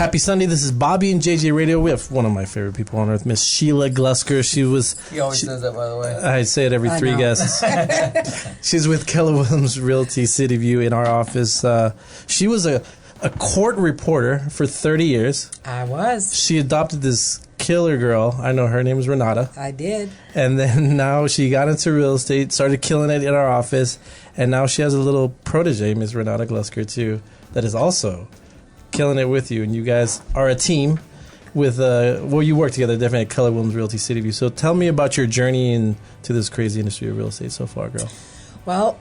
Happy Sunday. This is Bobby and JJ Radio. We have one of my favorite people on earth, Miss Sheila Glusker. He always says that, by the way. I say it every three guests. She's with Keller Realty City View in our office. She was a court reporter for 30 years. I was. She adopted this killer girl. I know her name is Renata. I did. And then now she got into real estate, started killing it in our office, and now she has a little protege, Miss Renata Glusker, too, that is also killing it with you. And you guys are a team with, you work together definitely at Keller Realty City View. So tell me about your journey into this crazy industry of real estate so far, girl. Well,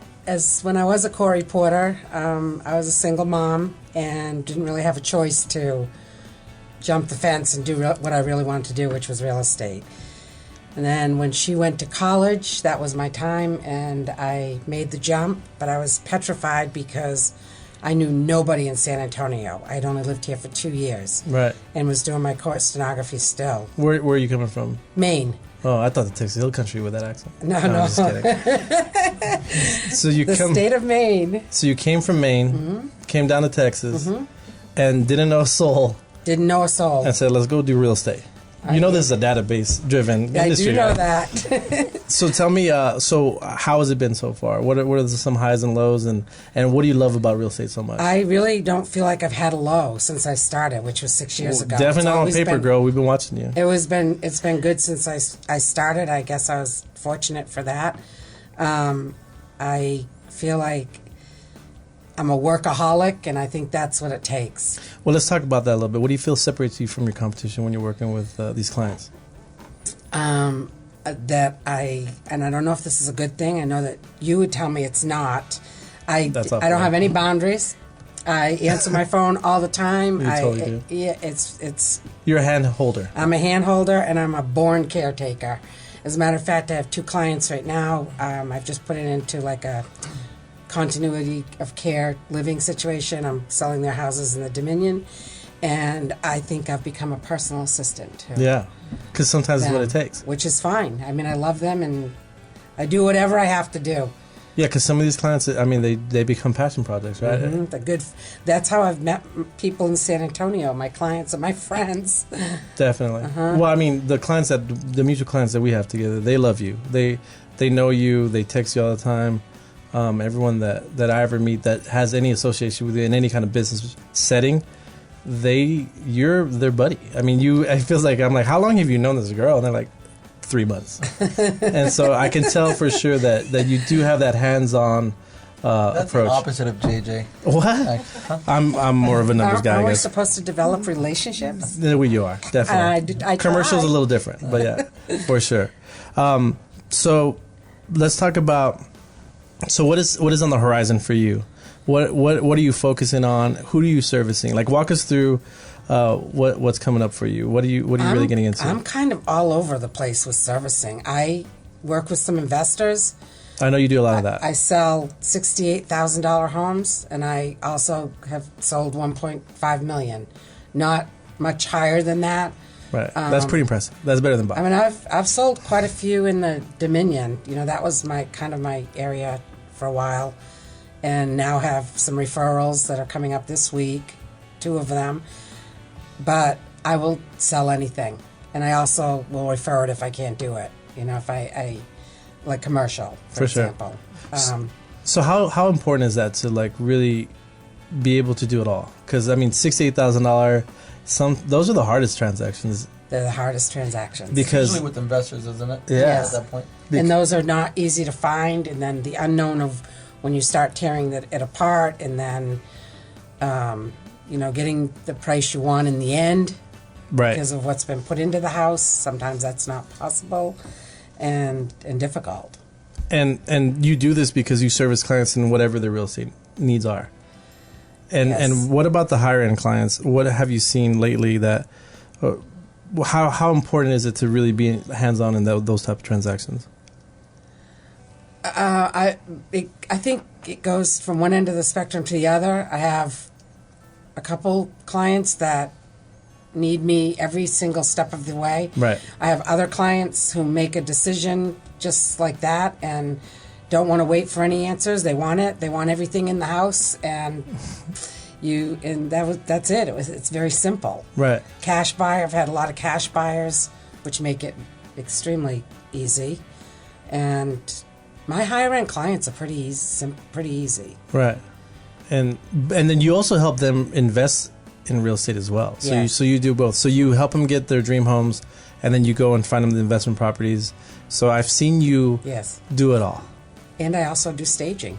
when I was a court reporter, I was a single mom and didn't really have a choice to jump the fence and do what I really wanted to do, which was real estate. And then when she went to college, that was my time, and I made the jump, but I was petrified because I knew nobody in San Antonio. I had only lived here for 2 years. Right. And was doing my court stenography still. Where are you coming from? Maine. Oh, I thought the Texas Hill Country with that accent. No. I'm just kidding. State of Maine. So you came from Maine, came down to Texas, and didn't know a soul. Didn't know a soul. And said, let's go do real estate. This is a database-driven industry. I do know right? that. So tell me, so how has it been so far? What are some highs and lows, and what do you love about real estate so much? I really don't feel like I've had a low since I started, which was 6 years ago. Definitely not on paper, girl. We've been watching you. It's been good since I started. I guess I was fortunate for that. I feel like I'm a workaholic, and I think that's what it takes. Well, let's talk about that a little bit. What do you feel separates you from your competition when you're working with these clients? And I don't know if this is a good thing. I know that you would tell me it's not. I don't have any boundaries. I answer my phone all the time. You totally do. Yeah, it's. You're a hand holder. I'm a hand holder, and I'm a born caretaker. As a matter of fact, I have 2 clients right now. I've just put it into like a continuity of care living situation. I'm selling their houses in the Dominion, and I think I've become a personal assistant too. Yeah, because sometimes it's what it takes. Which is fine. I mean, I love them, and I do whatever I have to do. Yeah, because some of these clients, I mean, they become passion projects, right? That's how I've met people in San Antonio, my clients and my friends. Definitely. Well, I mean, the mutual clients that we have together, they love you. They know you. They text you all the time. Everyone that I ever meet that has any association with you in any kind of business setting, you're their buddy. I mean, it feels like, I'm like, how long have you known this girl? And they're like, 3 months. And so I can tell for sure that you do have that hands-on That's approach. the opposite of JJ. What? I'm more of a numbers guy, I Are we guess. supposed to develop relationships? You are, definitely. I Commercial's try. a little different, but yeah, for sure. So let's talk about, so what is on the horizon for you? What are you focusing on? Who are you servicing? Like, walk us through what's coming up for you. What are you really getting into? I'm kind of all over the place with servicing. I work with some investors. I know you do a lot of that. I sell $68,000 homes, and I also have sold $1.5 million. Not much higher than that. Right. That's pretty impressive. That's better than Bob. I mean, I've sold quite a few in the Dominion. That was my area for a while, and now have some referrals that are coming up this week, 2 of them. But I will sell anything, and I also will refer it if I can't do it. If I like commercial, for example. Sure. So how important is that to like really be able to do it all? Because I mean, $68,000. Those are the hardest transactions. They're the hardest transactions. Because usually with investors, isn't it? Yeah. Yes. At that point. And those are not easy to find. And then the unknown of when you start tearing it apart, and then getting the price you want in the end, right? Because of what's been put into the house. Sometimes that's not possible, and difficult. And you do this because you service clients in whatever their real estate needs are. And what about the higher end clients? What have you seen lately that? How important is it to really be hands on in those type of transactions? I think it goes from one end of the spectrum to the other. I have a couple clients that need me every single step of the way. Right. I have other clients who make a decision just like that and don't want to wait for any answers. They want it. They want everything in the house, and That's it. It's very simple. Right. Cash buyer. I've had a lot of cash buyers, which make it extremely easy. And my higher end clients are pretty easy. Right. And then you also help them invest in real estate as well. So Yes. you do both. So you help them get their dream homes, and then you go and find them the investment properties. So I've seen you Yes. do it all. And I also do staging.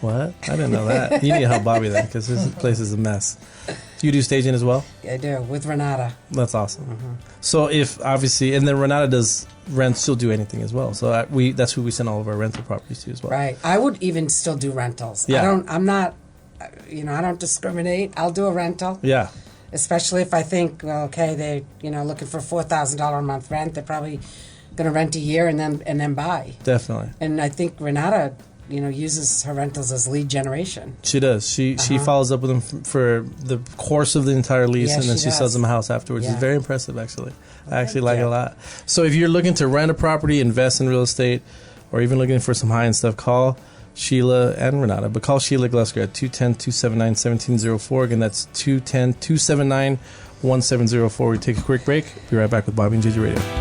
What? I didn't know that. You need to help Bobby then, because his place is a mess. You do staging as well? I do, with Renata. That's awesome. So if obviously, and then Renata does rent, she'll do anything as well. So that's who we send all of our rental properties to as well. Right. I would even still do rentals. Yeah. I'm not, I don't discriminate. I'll do a rental. Yeah. Especially if I think, well, okay, they're, looking for $4,000 a month rent. They're probably going to rent a year and then buy. Definitely. And I think Renata, uses her rentals as lead generation. She does. She follows up with them for the course of the entire lease, Yeah, and then she she sells does. them a house afterwards. Yeah. It's very impressive, actually. I actually thank like it you. a lot. So if you're looking to rent a property, invest in real estate, or even looking for some high-end stuff, call Sheila and Renata. But call Sheila Glusker at 210-279-1704. Again, that's 210-279-1704. We take a quick break. Be right back with Bobby and JJ Radio.